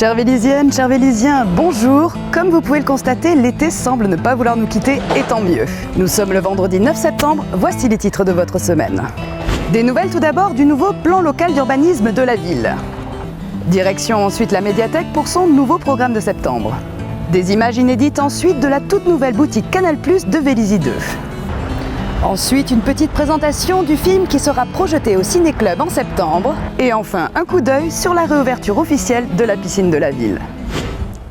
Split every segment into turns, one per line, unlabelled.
Chères Vélisiennes, chers Vélysiens, bonjour. Comme vous pouvez le constater, l'été semble ne pas vouloir nous quitter, et tant mieux. Nous sommes le vendredi 9 septembre, voici les titres de votre semaine. Des nouvelles tout d'abord du nouveau plan local d'urbanisme de la ville. Direction ensuite la médiathèque pour son nouveau programme de septembre. Des images inédites ensuite de la toute nouvelle boutique Canal+ de Vélizy 2. Ensuite, une petite présentation du film qui sera projeté au Ciné-Club en septembre. Et enfin, un coup d'œil sur la réouverture officielle de la piscine de la ville.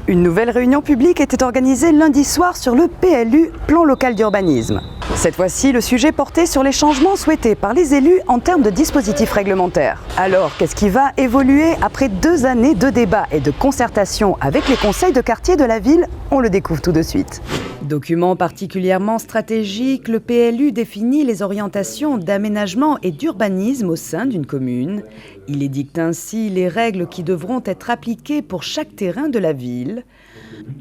Une nouvelle réunion publique était organisée lundi soir sur le PLU, plan local d'urbanisme. Cette fois-ci, le sujet portait sur les changements souhaités par les élus en termes de dispositifs réglementaires. Alors, qu'est-ce qui va évoluer après 2 années de débats et de concertation avec les conseils de quartier de la ville? On le découvre tout de suite. Document particulièrement stratégique, le PLU définit les orientations d'aménagement et d'urbanisme au sein d'une commune. Il édicte ainsi les règles qui devront être appliquées pour chaque terrain de la ville.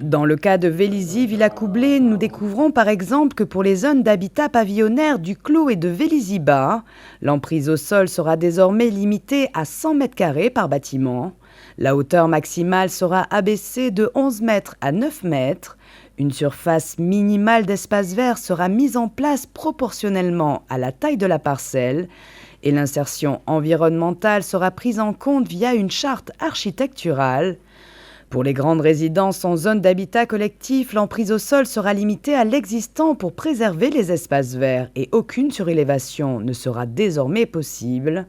Dans le cas de Vélizy-Villacoublay, nous découvrons par exemple que pour les zones d'habitat pavillonnaire du Clos et de Vélizy-Bas, l'emprise au sol sera désormais limitée à 100 m² par bâtiment. La hauteur maximale sera abaissée de 11 mètres à 9 mètres. Une surface minimale d'espace vert sera mise en place proportionnellement à la taille de la parcelle et l'insertion environnementale sera prise en compte via une charte architecturale. Pour les grandes résidences en zone d'habitat collectif, l'emprise au sol sera limitée à l'existant pour préserver les espaces verts et aucune surélévation ne sera désormais possible.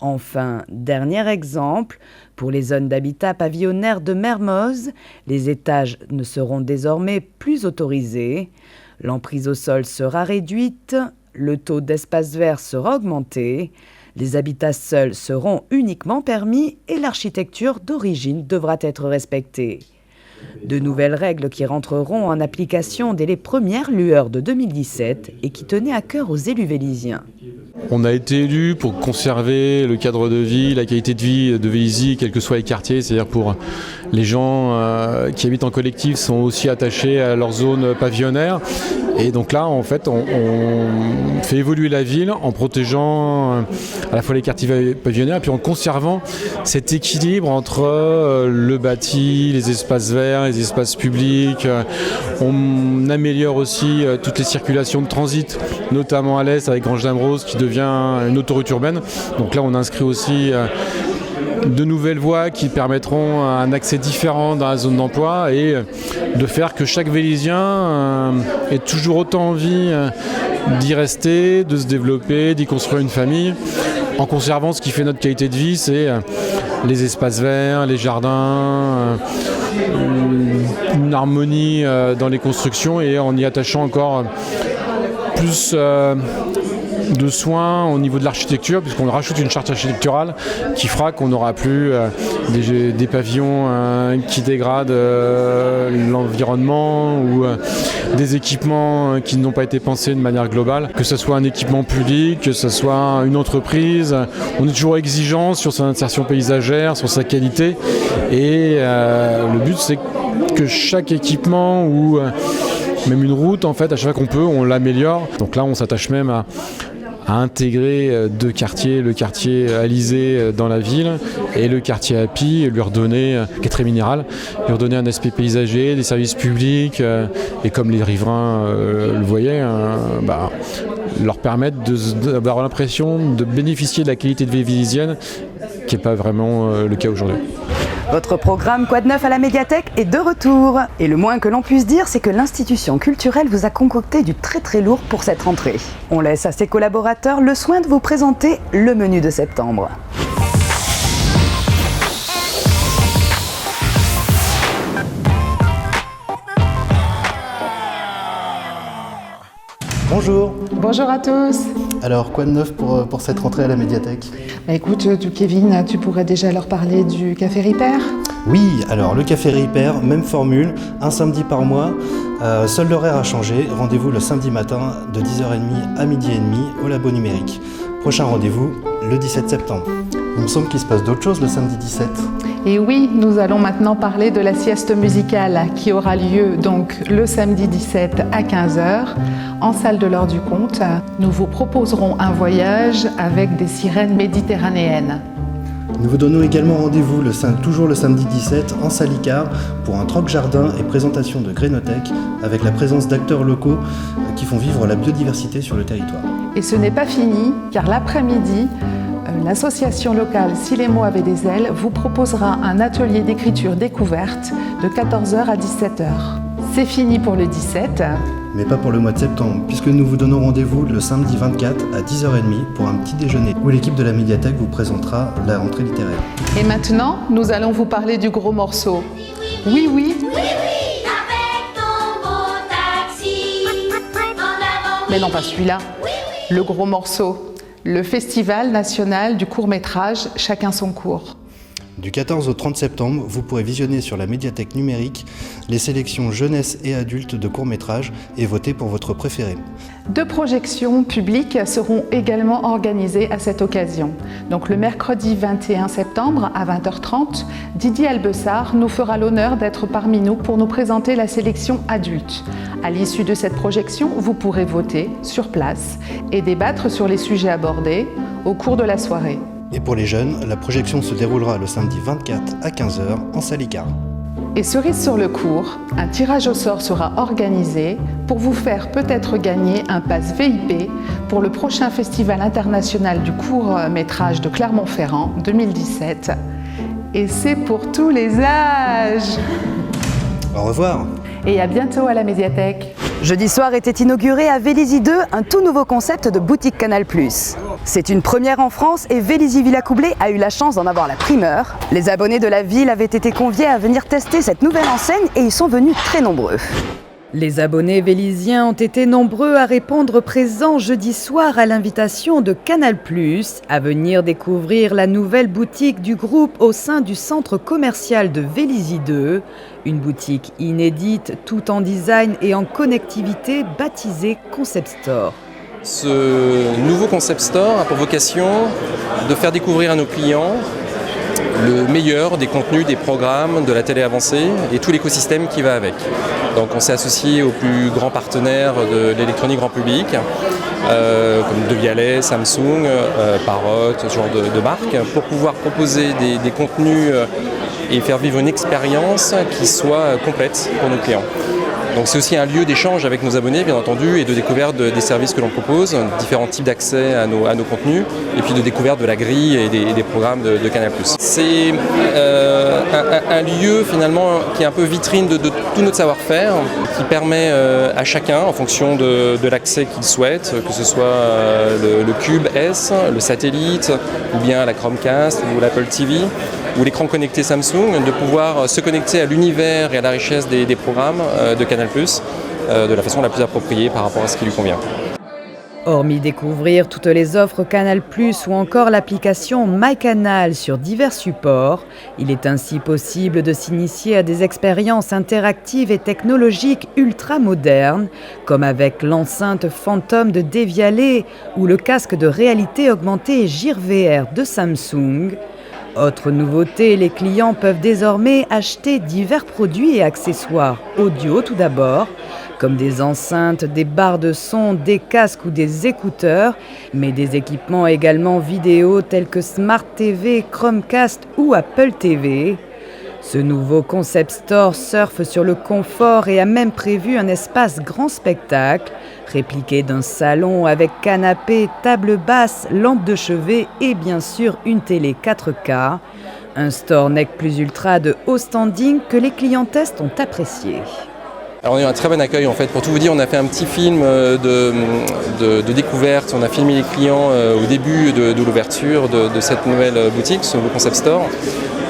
Enfin, dernier exemple, pour les zones d'habitat pavillonnaire de Mermoz, les étages ne seront désormais plus autorisés, l'emprise au sol sera réduite, le taux d'espace vert sera augmenté, les habitats seuls seront uniquement permis et l'architecture d'origine devra être respectée. De nouvelles règles qui rentreront en application dès les premières lueurs de 2017 et qui tenaient à cœur aux élus vélysiens.
On a été élus pour conserver le cadre de vie, la qualité de vie de Vélizy, quels que soient les quartiers. C'est-à-dire pour les gens qui habitent en collectif sont aussi attachés à leur zone pavillonnaire. Et donc là, en fait, on fait évoluer la ville en protégeant à la fois les quartiers pavillonnaires et puis en conservant cet équilibre entre le bâti, les espaces verts, les espaces publics. On améliore aussi toutes les circulations de transit, notamment à l'est avec Grange-Damrose qui devient une autoroute urbaine. Donc là, on inscrit aussi de nouvelles voies qui permettront un accès différent dans la zone d'emploi et de faire que chaque Vélysien ait toujours autant envie d'y rester, de se développer, d'y construire une famille, en conservant ce qui fait notre qualité de vie, c'est les espaces verts, les jardins, une harmonie dans les constructions et en y attachant encore plus de soins au niveau de l'architecture, puisqu'on rajoute une charte architecturale qui fera qu'on n'aura plus des pavillons qui dégradent l'environnement ou des équipements qui n'ont pas été pensés de manière globale, que ce soit un équipement public, que ce soit une entreprise. On est toujours exigeant sur son insertion paysagère, sur sa qualité et le but c'est que chaque équipement ou même une route, en fait, à chaque fois qu'on peut, on l'améliore. Donc là, on s'attache même à intégrer 2 quartiers, le quartier Alizé dans la ville et le quartier Happy, lui redonner, qui est très minéral, lui redonner un aspect paysager, des services publics, et comme les riverains le voyaient, leur permettre d'avoir l'impression de bénéficier de la qualité de vie vélysienne, qui n'est pas vraiment le cas aujourd'hui.
Votre programme Quoi de neuf à la médiathèque est de retour. Et le moins que l'on puisse dire, c'est que l'institution culturelle vous a concocté du très lourd pour cette rentrée. On laisse à ses collaborateurs le soin de vous présenter le menu de septembre.
Bonjour.
Bonjour à tous.
Alors, quoi de neuf pour cette rentrée à la médiathèque ?
Écoute, Kevin, tu pourrais déjà leur parler du Café Ripper ?
Oui, alors le Café Ripper, même formule, un samedi par mois. Seul l'horaire a changé. Rendez-vous le samedi matin de 10h30 à 12h30 au labo numérique. Prochain rendez-vous le 17 septembre. Il me semble qu'il se passe d'autres choses le samedi 17.
Et oui, nous allons maintenant parler de la sieste musicale qui aura lieu donc le samedi 17 à 15h en salle de l'Or du Comte. Nous vous proposerons un voyage avec des sirènes méditerranéennes.
Nous vous donnons également rendez-vous toujours le samedi 17 en salle Icare pour un troc jardin et présentation de Grénothèque avec la présence d'acteurs locaux qui font vivre la biodiversité sur le territoire.
Et ce n'est pas fini, car l'après-midi, l'association locale Si les mots avaient des ailes vous proposera un atelier d'écriture découverte de 14h à 17h. C'est fini pour le 17.
Mais pas pour le mois de septembre, puisque nous vous donnons rendez-vous le samedi 24 à 10h30 pour un petit déjeuner, où l'équipe de la médiathèque vous présentera la rentrée littéraire.
Et maintenant, nous allons vous parler du gros morceau. Oui, oui.
Oui, oui, avec ton beau taxi. En avant.
Mais non, pas celui-là. Le gros morceau. Le Festival national du court-métrage Chacun son cours.
Du 14 au 30 septembre, vous pourrez visionner sur la médiathèque numérique les sélections jeunesse et adultes de courts-métrages et voter pour votre préféré.
2 projections publiques seront également organisées à cette occasion. Donc le mercredi 21 septembre à 20h30, Didier Albessard nous fera l'honneur d'être parmi nous pour nous présenter la sélection adulte. À l'issue de cette projection, vous pourrez voter sur place et débattre sur les sujets abordés au cours de la soirée.
Et pour les jeunes, la projection se déroulera le samedi 24 à 15h en salle Icare.
Et cerise sur le cours, un tirage au sort sera organisé pour vous faire peut-être gagner un pass VIP pour le prochain Festival international du court-métrage de Clermont-Ferrand 2017. Et c'est pour tous les âges.
Au revoir.
Et à bientôt à la médiathèque.
Jeudi soir était inauguré à Vélizy 2 un tout nouveau concept de boutique Canal+. C'est une première en France et Vélizy-Villacoublay a eu la chance d'en avoir la primeur. Les abonnés de la ville avaient été conviés à venir tester cette nouvelle enseigne et ils sont venus très nombreux. Les abonnés vélysiens ont été nombreux à répondre présents jeudi soir à l'invitation de Canal+, à venir découvrir la nouvelle boutique du groupe au sein du centre commercial de Vélizy 2, une boutique inédite tout en design et en connectivité baptisée Concept Store.
Ce nouveau Concept Store a pour vocation de faire découvrir à nos clients le meilleur des contenus, des programmes, de la télé avancée et tout l'écosystème qui va avec. Donc on s'est associé aux plus grands partenaires de l'électronique grand public, comme De Vialet, Samsung, Parrot, ce genre de marques, pour pouvoir proposer des contenus et faire vivre une expérience qui soit complète pour nos clients. Donc c'est aussi un lieu d'échange avec nos abonnés, bien entendu, et de découverte des services que l'on propose, différents types d'accès à nos contenus, et puis de découverte de la grille et des programmes de Canal+. C'est un lieu finalement qui est un peu vitrine de tout notre savoir-faire, qui permet à chacun, en fonction de l'accès qu'il souhaite, que ce soit le Cube S, le satellite, ou bien la Chromecast, ou l'Apple TV, ou l'écran connecté Samsung, de pouvoir se connecter à l'univers et à la richesse des programmes de Canal+, de la façon la plus appropriée par rapport à ce qui lui convient.
Hormis découvrir toutes les offres Canal+, ou encore l'application MyCanal sur divers supports, il est ainsi possible de s'initier à des expériences interactives et technologiques ultra modernes, comme avec l'enceinte Phantom de De Vialet ou le casque de réalité augmentée Gear VR de Samsung. Autre nouveauté, les clients peuvent désormais acheter divers produits et accessoires audio tout d'abord, comme des enceintes, des barres de son, des casques ou des écouteurs, mais des équipements également vidéo tels que Smart TV, Chromecast ou Apple TV. Ce nouveau Concept Store surfe sur le confort et a même prévu un espace grand spectacle, répliqué d'un salon avec canapé, table basse, lampe de chevet et bien sûr une télé 4K. Un store NEC Plus Ultra de haut standing que les clients tests ont apprécié.
Alors on a eu un très bon accueil en fait. Pour tout vous dire, on a fait un petit film de découverte. On a filmé les clients au début de l'ouverture de cette nouvelle boutique, ce nouveau Concept Store.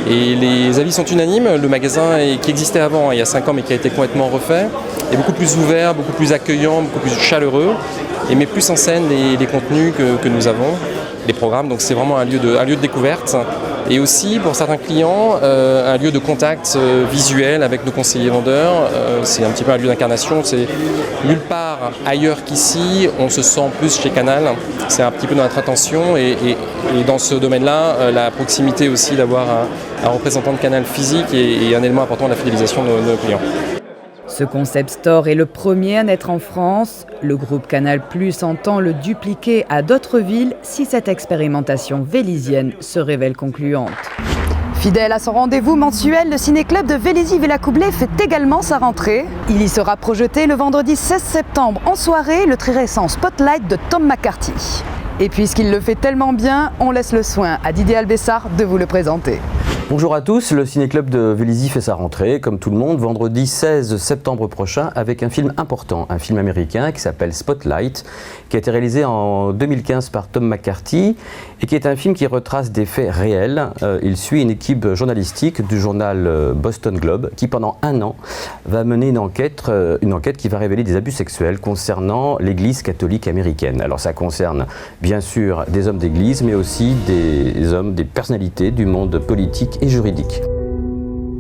Et les avis sont unanimes. Le magasin qui existait avant, il y a 5 ans, mais qui a été complètement refait, est beaucoup plus ouvert, beaucoup plus accueillant, beaucoup plus chaleureux, et met plus en scène les contenus que nous avons, les programmes. Donc c'est vraiment un lieu de découverte. Et aussi, pour certains clients, un lieu de contact visuel avec nos conseillers vendeurs. C'est un petit peu un lieu d'incarnation. C'est nulle part ailleurs qu'ici. On se sent plus chez Canal. C'est un petit peu notre intention. Et dans ce domaine-là, la proximité aussi d'avoir un représentant de Canal physique est un élément important de la fidélisation de nos clients.
Ce concept store est le premier à naître en France. Le groupe Canal+ entend le dupliquer à d'autres villes si cette expérimentation vélisienne se révèle concluante. Fidèle à son rendez-vous mensuel, le ciné-club de Vélizy-Villacoublay fait également sa rentrée. Il y sera projeté le vendredi 16 septembre en soirée, le très récent Spotlight de Tom McCarthy. Et puisqu'il le fait tellement bien, on laisse le soin à Didier Albessard de vous le présenter.
Bonjour à tous, le ciné-club de Vélizy fait sa rentrée, comme tout le monde, vendredi 16 septembre prochain, avec un film important, un film américain qui s'appelle Spotlight, qui a été réalisé en 2015 par Tom McCarthy, et qui est un film qui retrace des faits réels. Il suit une équipe journalistique du journal Boston Globe, qui pendant un an va mener une enquête qui va révéler des abus sexuels concernant l'Église catholique américaine. Alors ça concerne bien sûr des hommes d'église, mais aussi des personnalités du monde politique et juridique.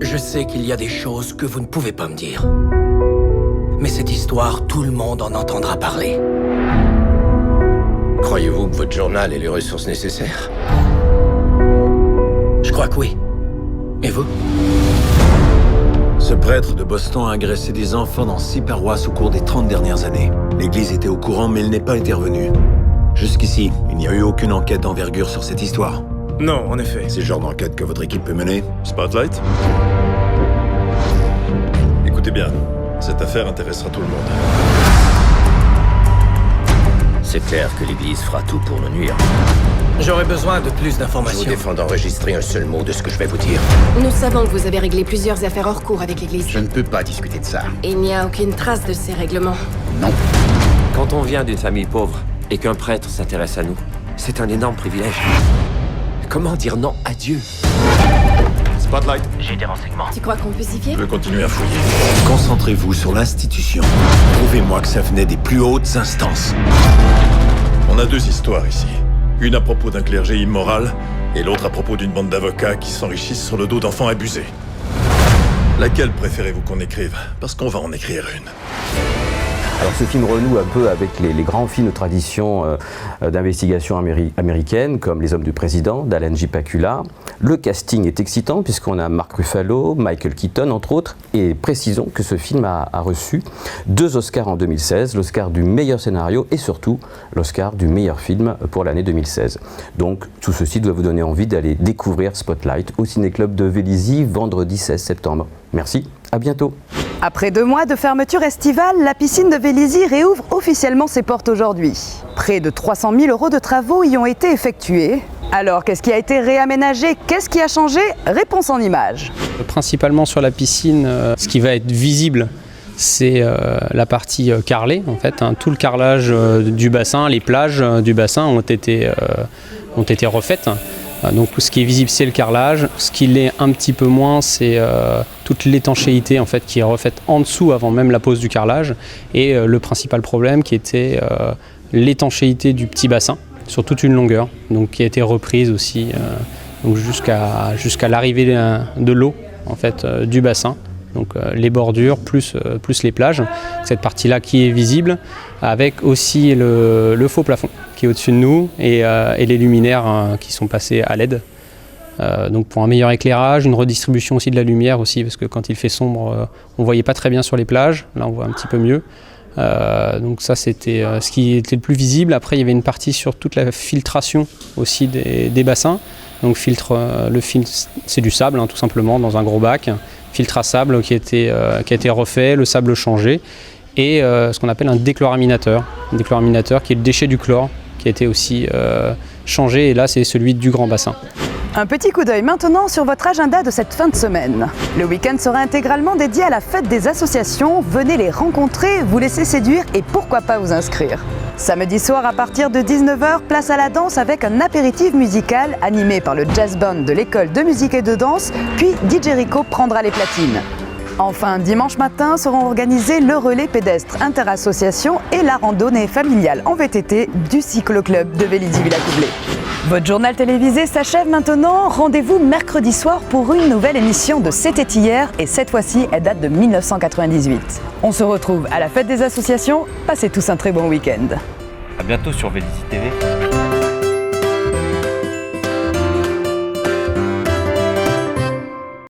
Je sais qu'il y a des choses que vous ne pouvez pas me dire. Mais cette histoire, tout le monde en entendra parler.
Croyez-vous que votre journal ait les ressources nécessaires?
Je crois que oui. Et vous?
Ce prêtre de Boston a agressé des enfants dans 6 paroisses au cours des 30 dernières années. L'Église était au courant, mais elle n'est pas intervenue. Jusqu'ici, il n'y a eu aucune enquête d'envergure sur cette histoire.
Non, en effet.
C'est le genre d'enquête que votre équipe peut mener?
Spotlight? Écoutez bien, cette affaire intéressera tout le monde.
C'est clair que l'Église fera tout pour nous nuire.
J'aurais besoin de plus
Je
d'informations.
vous défends d'enregistrer un seul mot de ce que je vais vous dire.
Nous savons que vous avez réglé plusieurs affaires hors cours avec l'Église.
Je ne peux pas discuter de ça.
Il n'y a aucune trace de ces règlements.
Non.
Quand on vient d'une famille pauvre et qu'un prêtre s'intéresse à nous, c'est un énorme privilège. Comment dire non à Dieu?
Spotlight.
J'ai des renseignements.
Tu crois qu'on peut s'y fier?
Je vais continuer à fouiller.
Concentrez-vous sur l'institution. Prouvez-moi que ça venait des plus hautes instances.
On a 2 histoires ici. Une à propos d'un clergé immoral et l'autre à propos d'une bande d'avocats qui s'enrichissent sur le dos d'enfants abusés. Laquelle préférez-vous qu'on écrive? Parce qu'on va en écrire une.
Alors ce film renoue un peu avec les grands films de tradition d'investigation américaine, comme Les Hommes du Président, d'Alan J. Pakula. Le casting est excitant puisqu'on a Mark Ruffalo, Michael Keaton entre autres, et précisons que ce film a reçu 2 Oscars en 2016, l'Oscar du meilleur scénario et surtout l'Oscar du meilleur film pour l'année 2016. Donc tout ceci doit vous donner envie d'aller découvrir Spotlight au Ciné-Club de Vélizy vendredi 16 septembre. Merci, à bientôt.
Après 2 mois de fermeture estivale, la piscine de Vélizy réouvre officiellement ses portes aujourd'hui. Près de 300 000 € de travaux y ont été effectués. Alors, qu'est-ce qui a été réaménagé? Qu'est-ce qui a changé? Réponse en images.
Principalement sur la piscine, ce qui va être visible, c'est la partie carrelée, en fait. Tout le carrelage du bassin, les plages du bassin ont été refaites. Donc ce qui est visible, c'est le carrelage. Ce qui l'est un petit peu moins, c'est toute l'étanchéité en fait, qui est refaite en dessous avant même la pose du carrelage. Et le principal problème qui était l'étanchéité du petit bassin sur toute une longueur, donc qui a été reprise aussi donc jusqu'à l'arrivée de l'eau en fait, du bassin. Donc les bordures plus les plages. Cette partie-là qui est visible, avec aussi le faux plafond qui est au-dessus de nous et les luminaires qui sont passés à LED. Donc pour un meilleur éclairage, une redistribution aussi de la lumière aussi, parce que quand il fait sombre, on ne voyait pas très bien sur les plages. Là on voit un petit peu mieux. Donc ça c'était ce qui était le plus visible. Après il y avait une partie sur toute la filtration aussi des bassins. Donc le filtre c'est du sable tout simplement dans un gros bac. Filtre à sable qui a été refait, le sable changé, et ce qu'on appelle un déchloraminateur. Un déchloraminateur qui est le déchet du chlore, qui a été aussi changé, et là c'est celui du grand bassin.
Un petit coup d'œil maintenant sur votre agenda de cette fin de semaine. Le week-end sera intégralement dédié à la fête des associations. Venez les rencontrer, vous laisser séduire et pourquoi pas vous inscrire. Samedi soir à partir de 19h, place à la danse avec un apéritif musical animé par le jazz band de l'école de musique et de danse, puis DJ Rico prendra les platines. Enfin, dimanche matin seront organisés le relais pédestre interassociation et la randonnée familiale en VTT du cyclo-club de Vélizy-Villacoublay. Votre journal télévisé s'achève maintenant. Rendez-vous mercredi soir pour une nouvelle émission de C'était hier, et cette fois-ci, elle date de 1998. On se retrouve à la fête des associations. Passez tous un très bon week-end.
À bientôt sur Vélizy TV.